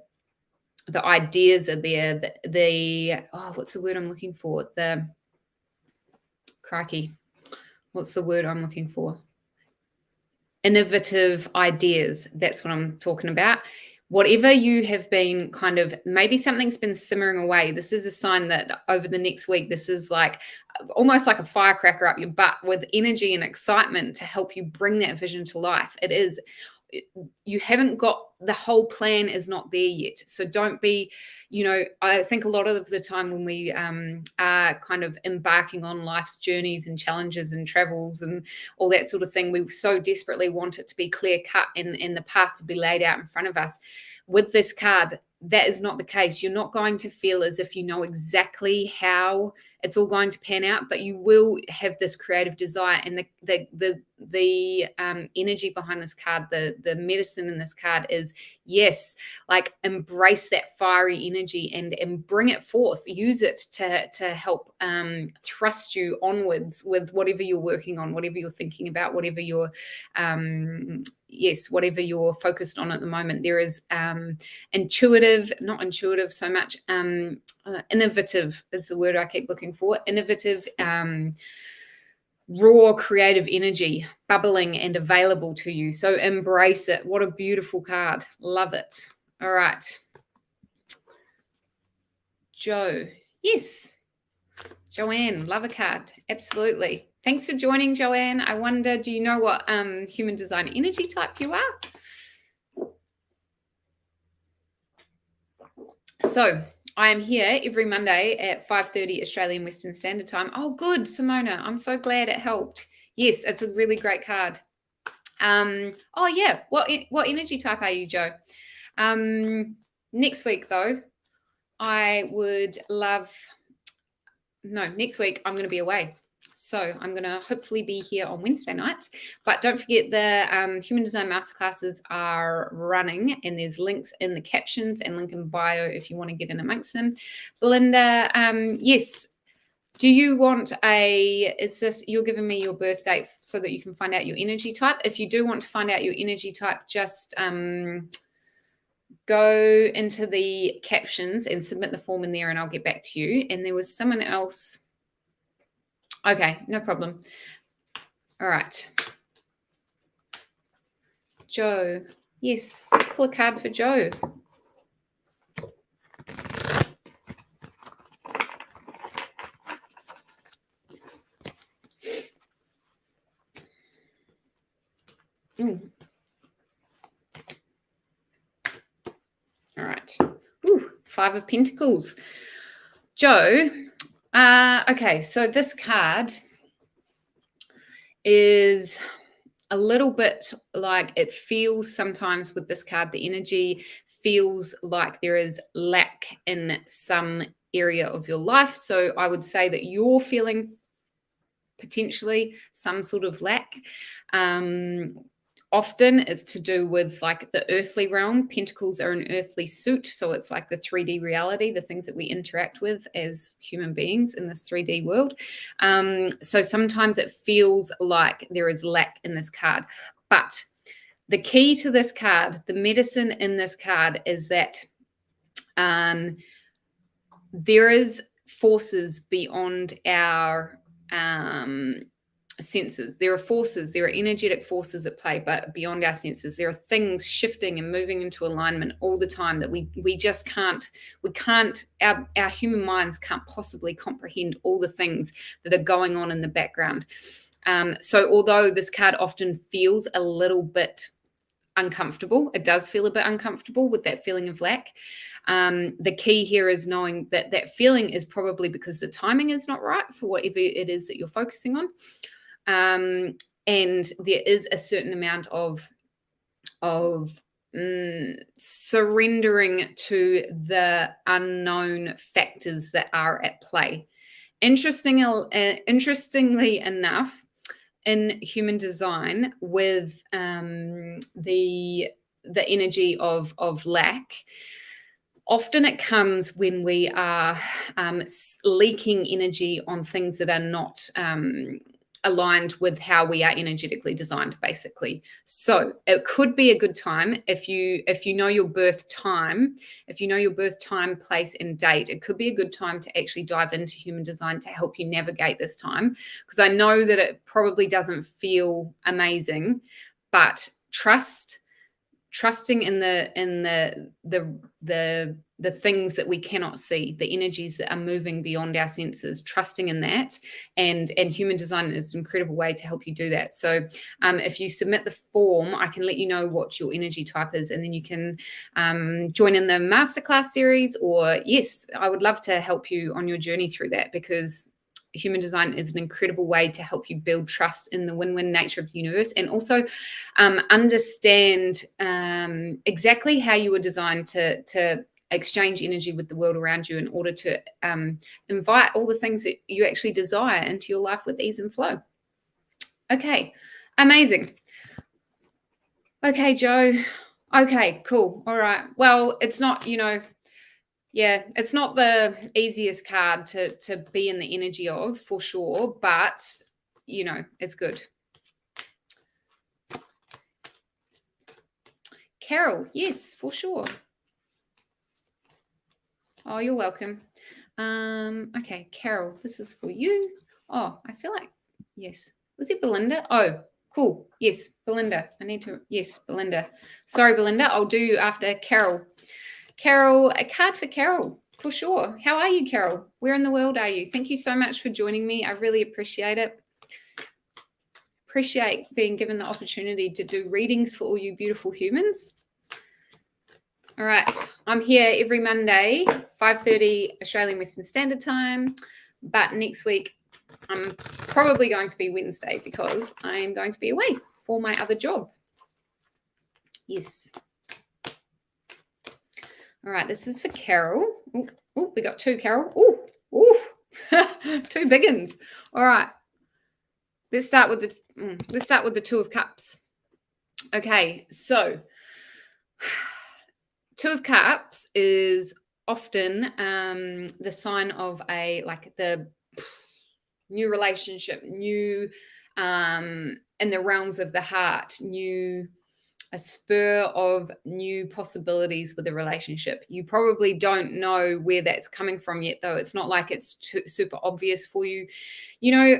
ideas are there. What's the word I'm looking for? What's the word I'm looking for? Innovative ideas. That's what I'm talking about. Whatever you have been maybe something's been simmering away. This is a sign that over the next week, this is like almost like a firecracker up your butt with energy and excitement to help you bring that vision to life. You haven't got, the whole plan is not there yet. So don't be, I think a lot of the time when we are kind of embarking on life's journeys and challenges and travels and all that sort of thing, we so desperately want it to be clear cut and the path to be laid out in front of us. With this card, that is not the case. You're not going to feel as if you know exactly how it's all going to pan out, but you will have this creative desire, and the energy behind this card, the medicine in this card is, yes, like embrace that fiery energy and bring it forth. Use it to help thrust you onwards with whatever you're working on, whatever you're thinking about, whatever you're whatever you're focused on at the moment. There is not intuitive so much, innovative is the word I keep looking for. Innovative, raw creative energy bubbling and available to you. So embrace it. What a beautiful card. Love it. All right. Joe. Yes. Joanne, love a card. Absolutely. Thanks for joining, Joanne. I wonder, do you know what human design energy type you are? So I am here every Monday at 5:30 Australian Western Standard Time. Oh, good, Simona. I'm so glad it helped. Yes, it's a really great card. Oh, yeah. What energy type are you, Joe? Next week, though, next week I'm going to be away. So I'm going to hopefully be here on Wednesday night. But don't forget the Human Design Masterclasses are running, and there's links in the captions and link in bio if you want to get in amongst them. Belinda, yes. Do you want you're giving me your birth date so that you can find out your energy type? If you do want to find out your energy type, just go into the captions and submit the form in there and I'll get back to you. And there was someone else. Okay, no problem. All right. Joe. Yes, let's pull a card for Joe. All right. Ooh, 5 of Pentacles. Joe, okay, so this card is a little bit like, it feels sometimes with this card, the energy feels like there is lack in some area of your life. So I would say that you're feeling potentially some sort of lack. Often it's to do with like the earthly realm. Pentacles are an earthly suit. So it's like the 3D reality, the things that we interact with as human beings in this 3D world. So sometimes it feels like there is lack in this card. But the key to this card, the medicine in this card, is that there is forces beyond our senses. There are forces, there are energetic forces at play, but beyond our senses. There are things shifting and moving into alignment all the time that we just can't, our human minds can't possibly comprehend all the things that are going on in the background. So although this card often feels a little bit uncomfortable, it does feel a bit uncomfortable with that feeling of lack. The key here is knowing that that feeling is probably because the timing is not right for whatever it is that you're focusing on. And there is a certain amount of surrendering to the unknown factors that are at play. Interestingly enough, in human design, with the energy of lack, often it comes when we are leaking energy on things that are not aligned with how we are energetically designed, basically. So it could be a good time if you know your birth time, place, and date. It could be a good time to actually dive into human design to help you navigate this time, because I know that it probably doesn't feel amazing, but trusting in the things that we cannot see, the energies that are moving beyond our senses, trusting in that, and human design is an incredible way to help you do that. So if you submit the form, I can let you know what your energy type is, and then you can join in the masterclass series, or yes, I would love to help you on your journey through that, because human design is an incredible way to help you build trust in the win-win nature of the universe, and also understand exactly how you were designed to exchange energy with the world around you in order to invite all the things that you actually desire into your life with ease and flow. Okay, amazing. Okay, Joe. Okay, cool. All right. Well, it's not, yeah, it's not the easiest card to be in the energy of, for sure, but, it's good. Carol, yes, for sure. Oh, you're welcome. Okay, Carol, this is for you. Oh, I feel like, yes. Was it Belinda? Oh, cool. Yes, Belinda. Yes, Belinda. Sorry, Belinda. I'll do after Carol. Carol, a card for Carol, for sure. How are you, Carol? Where in the world are you? Thank you so much for joining me. I really appreciate it. Appreciate being given the opportunity to do readings for all you beautiful humans. All right, I'm here every Monday, 5:30 Australian Western Standard Time, but next week I'm probably going to be Wednesday because I am going to be away for my other job. Yes. All right, this is for Carol. Oh, we got 2, Carol. Oh, 2 big ones. All right. let's start with the Two of Cups. Okay, so Two of Cups is often the sign of the new relationship, new in the realms of the heart, a spur of new possibilities with a relationship. You probably don't know where that's coming from yet, though. It's not like it's super obvious for you. You know,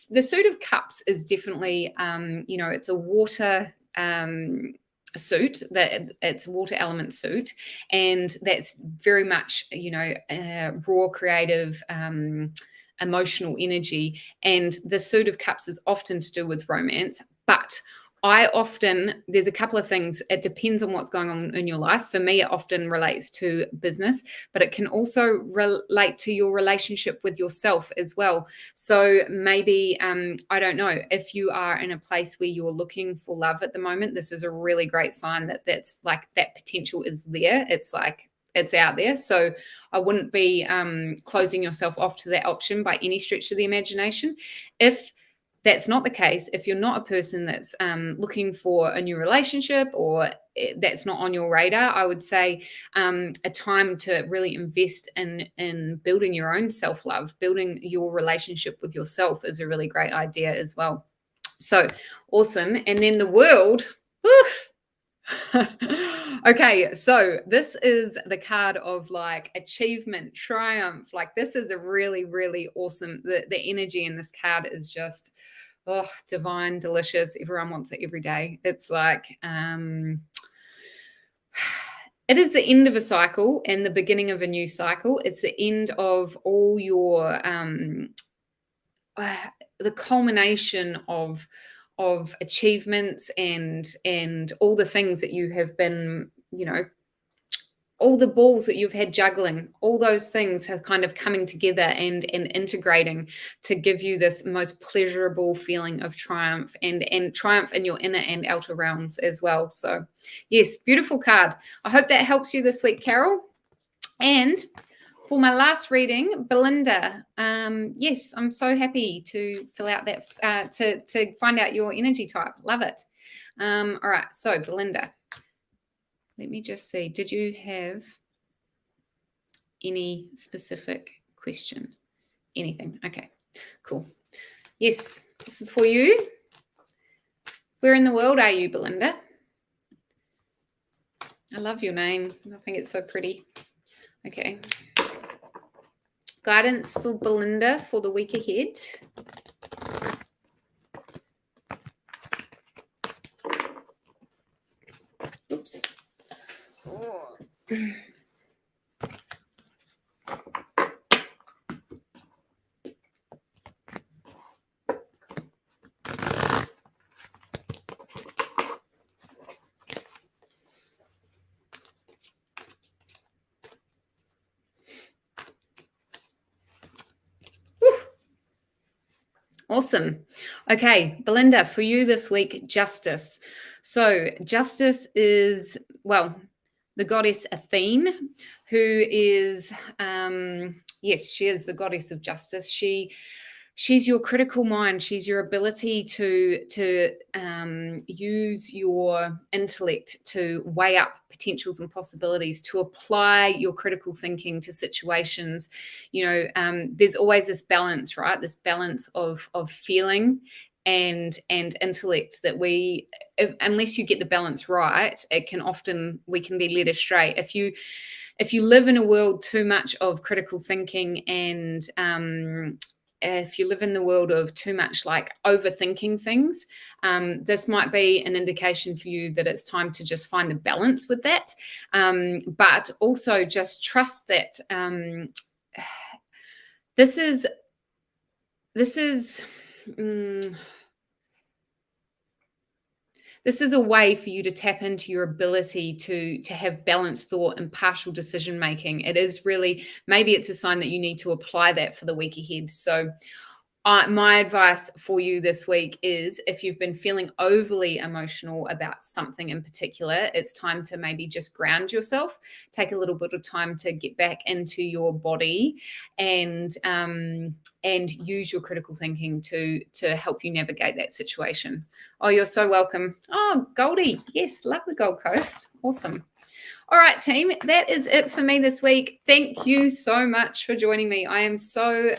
the Suit of Cups is definitely, it's a water suit, that it's a water element suit, and that's very much, raw, creative, emotional energy. And the Suit of Cups is often to do with romance, but there's a couple of things. It depends on what's going on in your life. For me, it often relates to business, but it can also relate to your relationship with yourself as well. So maybe, I don't know, if you are in a place where you're looking for love at the moment, this is a really great sign that's like that potential is there. It's like, it's out there. So I wouldn't be closing yourself off to that option by any stretch of the imagination. If that's not the case, if you're not a person that's looking for a new relationship, or that's not on your radar, I would say a time to really invest in building your own self-love, building your relationship with yourself is a really great idea as well. So awesome. And then the World. Okay, so this is the card of like achievement, triumph. Like, this is a really, really awesome, the energy in this card is just divine, delicious. Everyone wants it every day. It's like it is the end of a cycle and the beginning of a new cycle. It's the end of all your the culmination of achievements and all the things that you have been, all the balls that you've had juggling, all those things have kind of coming together and integrating to give you this most pleasurable feeling of triumph, and triumph in your inner and outer realms as well. So yes, beautiful card. I hope that helps you this week, Carol. And for my last reading, Belinda, yes, I'm so happy to fill out that, to find out your energy type. Love it. All right, so Belinda, let me just see. Did you have any specific question? Anything? Okay, cool. Yes, this is for you. Where in the world are you, Belinda? I love your name. I think it's so pretty. Okay. Guidance for Belinda for the week ahead. Oops. Oh. Awesome. Okay, Belinda, for you this week, justice. So justice is, well, the goddess Athene, who is, yes, she is the goddess of justice. She's your critical mind. She's your ability to use your intellect to weigh up potentials and possibilities, to apply your critical thinking to situations. There's always this balance, right? This balance of feeling and intellect that unless you get the balance right, we can be led astray. If you live in a world too much of critical thinking, and if you live in the world of too much like overthinking things, this might be an indication for you that it's time to just find the balance with that. But also just trust that this is a way for you to tap into your ability to have balanced thought and partial decision making. It is really, maybe it's a sign that you need to apply that for the week ahead. So My advice for you this week is, if you've been feeling overly emotional about something in particular, it's time to maybe just ground yourself, take a little bit of time to get back into your body, and use your critical thinking to help you navigate that situation. Oh, you're so welcome. Oh, Goldie. Yes, love the Gold Coast. Awesome. All right, team, that is it for me this week. Thank you so much for joining me. I am so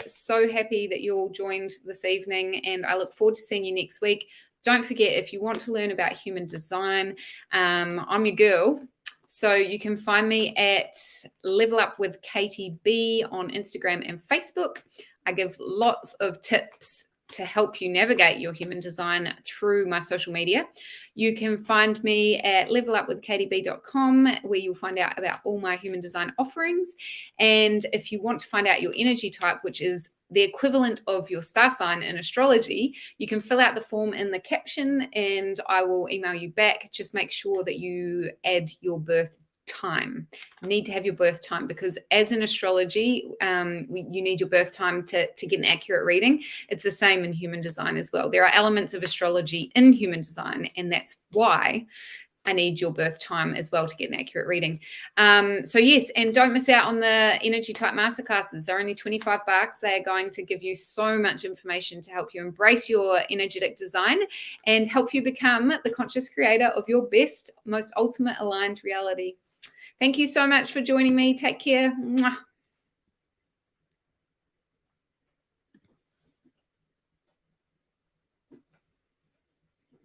happy that you all joined this evening, and I look forward to seeing you next week. Don't forget, if you want to learn about human design, I'm your girl. So you can find me at Level Up with Katie B on Instagram and Facebook. I give lots of tips to help you navigate your human design through my social media. You can find me at levelupwithkatieb.com, where you'll find out about all my human design offerings. And if you want to find out your energy type, which is the equivalent of your star sign in astrology, you can fill out the form in the caption and I will email you back. Just make sure that you add your birth time. You need to have your birth time, because as in astrology, you need your birth time to get an accurate reading. It's the same in human design as well. There are elements of astrology in human design, and that's why I need your birth time as well to get an accurate reading. So yes, and don't miss out on the energy type masterclasses. They're only $25. They are going to give you so much information to help you embrace your energetic design and help you become the conscious creator of your best, most ultimate aligned reality. Thank you so much for joining me. Take care. Mwah.